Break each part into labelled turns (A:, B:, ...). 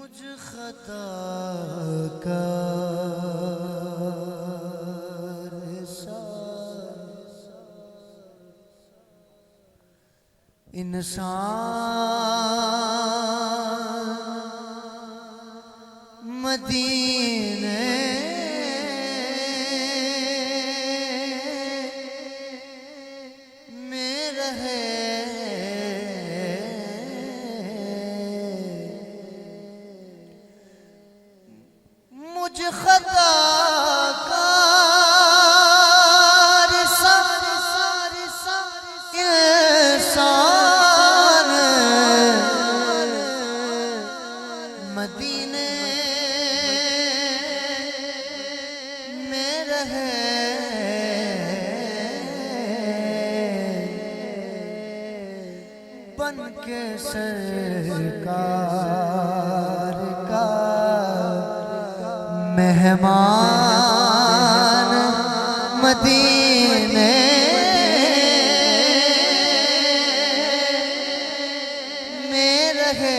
A: मुझ खता इंसान मदीने में रहे, मुझ खता मदीने में रहे, बन के सरकार का मेहमान मदीने में रहे,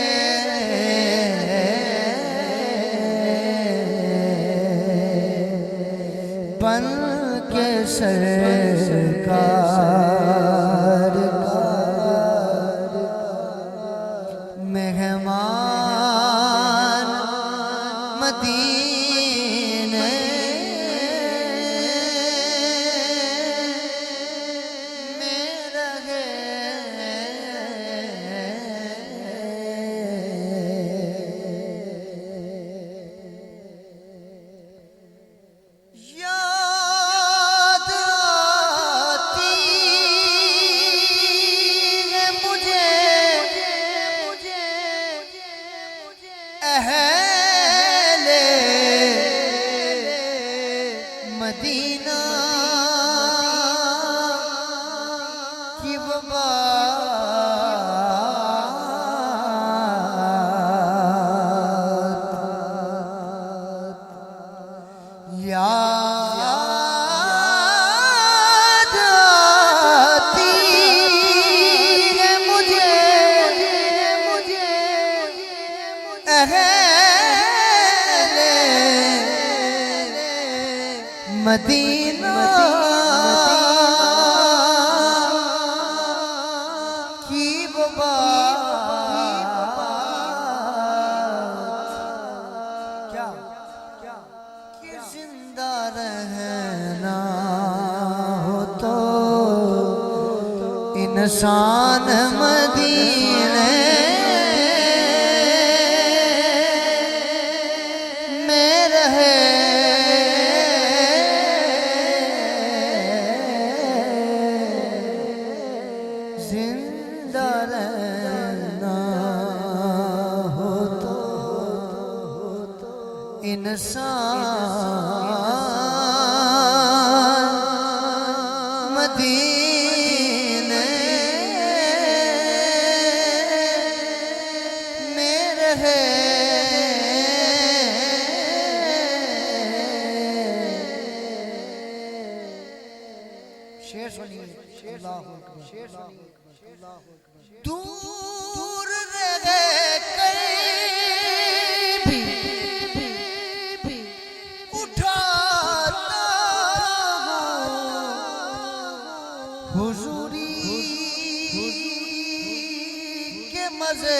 A: बन के सरकार का मेहमान मदीने में रहे, अहले मदीना की बात याद आती है मुझे मदीना की बात क्या कि जिंदा रहना हो तो इंसान मदीने में रहे, जिंदा रहना हो तो इंसान मदीने में रहे, शेर सुनिए, दूर रहे कहीं भी उठाता हुजूरी के मजे,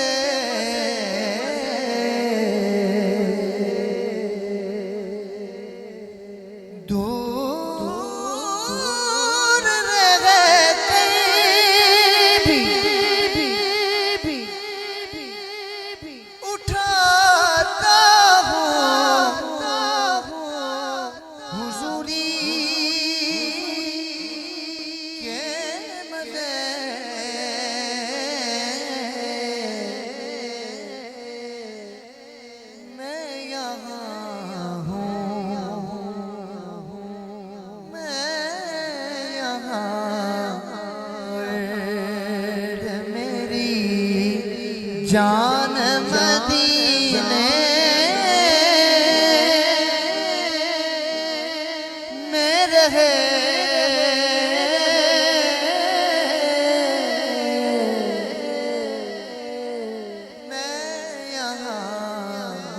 A: जान मदीने में रहे, मैं यहाँ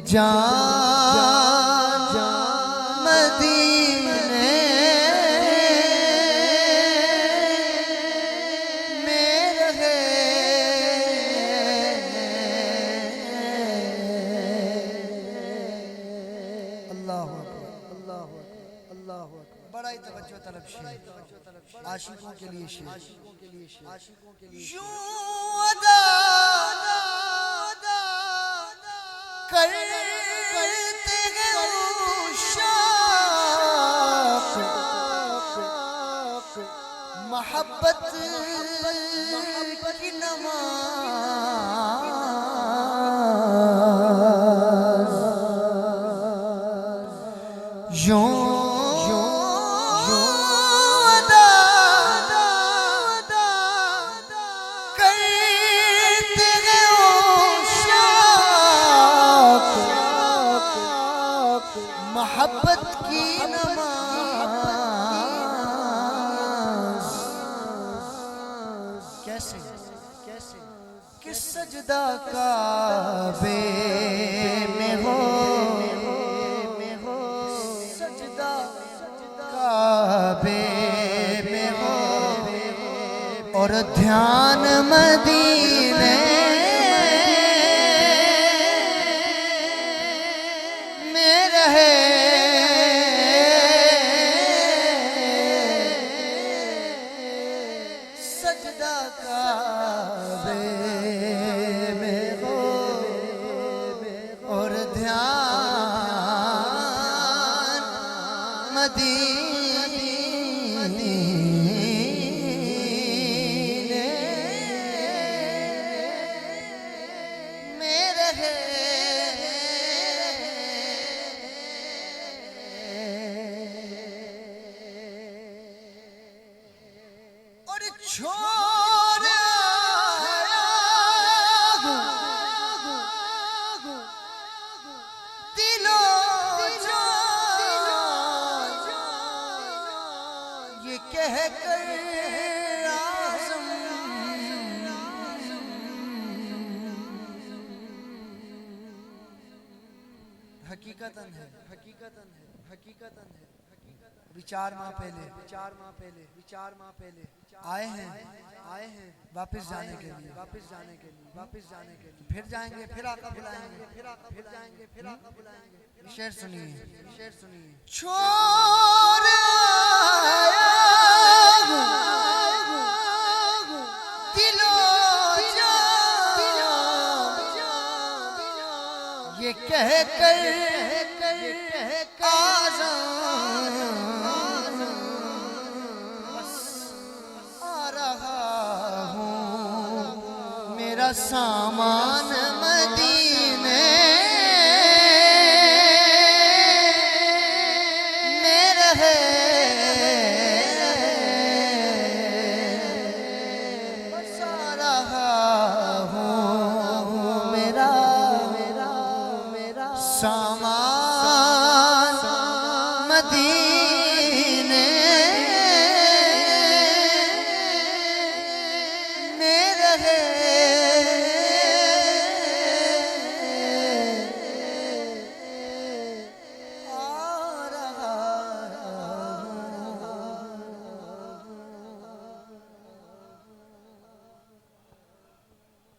A: जान मदीने में रहे। अल्लाह अल्लाह अल्लाह। बड़ा ही तवज्जो तलब शेर, आशिकों के लिए शेर। यूं अदा करते हैं उशाक मोहब्बत की नमाज। यूं मोहब्बत की नमाज। कैसे कैसे किस सजदा काबे में हो, सजदा काबे में हो और ध्यान मदीने में रहे। सजदा काबे में हो और ध्यान मदीने में रहे। और छोड़ दिलो ये कह कर आज़म हकीकतन है, हकीकतन है, हकीकतन है। अभी 4 माह पहले आए हैं वापस जाने के लिए, फिर जाएंगे, फिर आका बुलाएंगे, शेर सुनिए, छोड़ दिलो ये कह कर मेरा सामान मदीने में रहे। बस आ रहा हूँ मेरा सामान मदीने में रहे।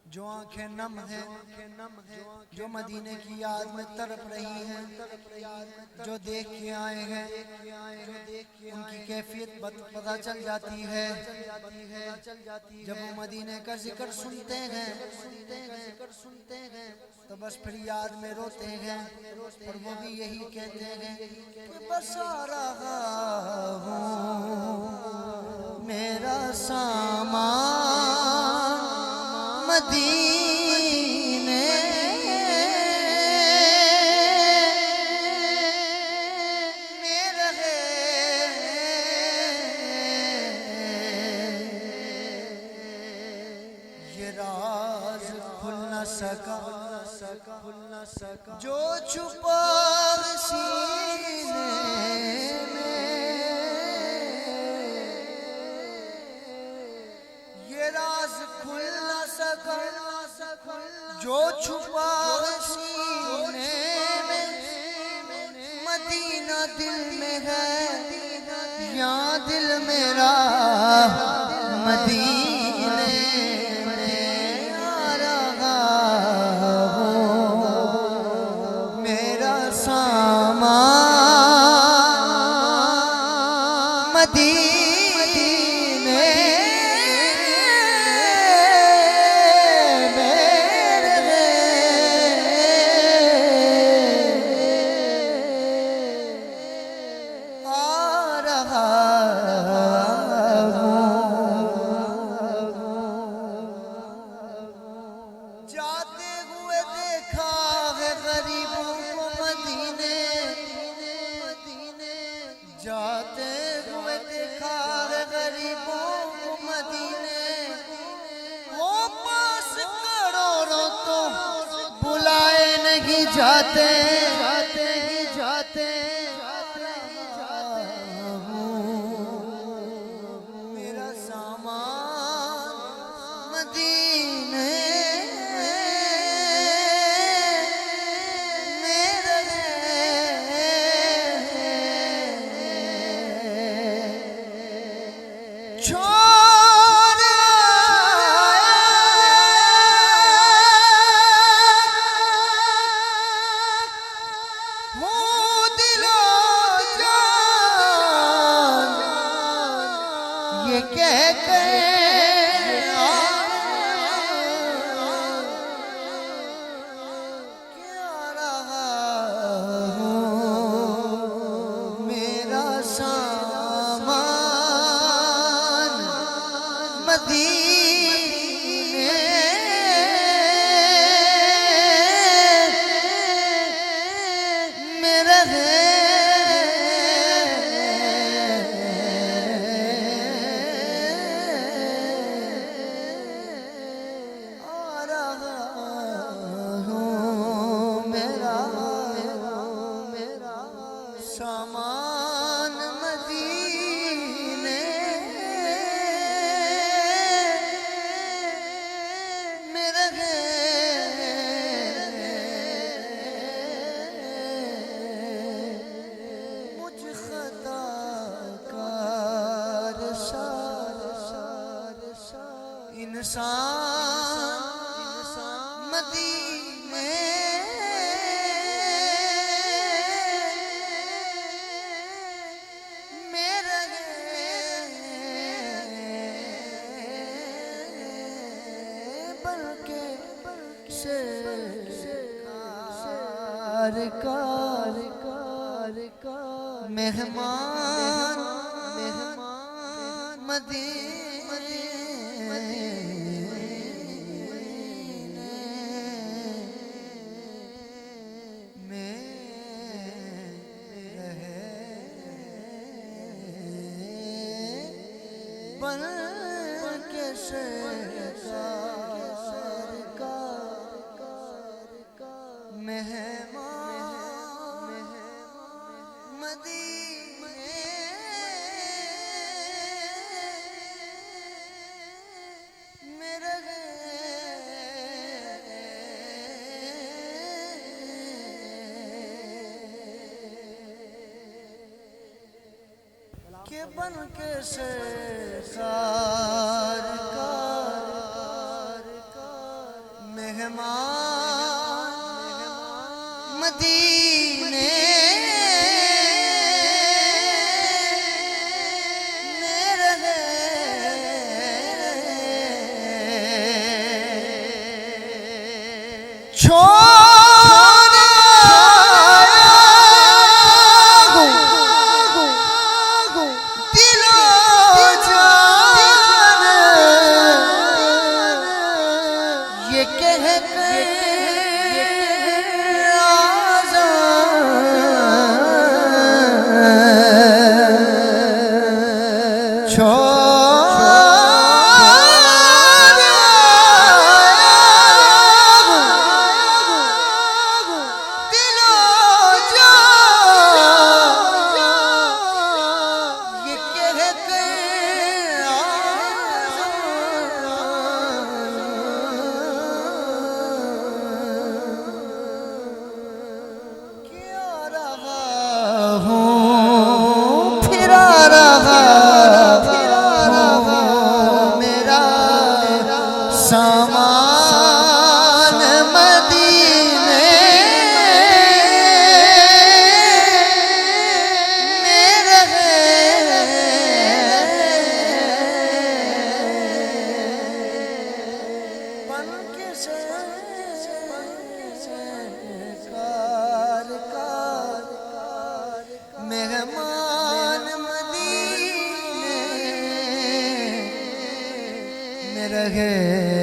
A: जो आंखें नम है, जो मदीने की याद में तड़प रही हैं, जो देख के आए हैं, उनकी कैफियत पता चल जाती है। जब वो मदीने का जिक्र सुनते हैं तो बस फिर याद में रोते हैं, और वो भी यही कहते हैं कि बस आ रहा हूँ मेरा सामान मदीने में रहे। ये राज खुल न सका जो छुपा सीने में, ये राज खुल न सका जो छुपा सीने या दिल मेरा मदीने में आ रहा हो, मेरा सामान मदीने जाते हुए देखा है गरीबों को मदीने, वो पास करोड़ों तो बुलाए नहीं जाते, जाते ही जाते मेरा सामान मदीने ये कहते क्या रहा हूँ मेरा सामान मदीने में रहे। सामान मदीने में रहे, मुझ खताकार इंसान मदीने मेहमान मदीने में रहे, बन के मेहमान मदीने में रहे, के बन के सरकार मेहमान मदीने में रहे, ये कह रहे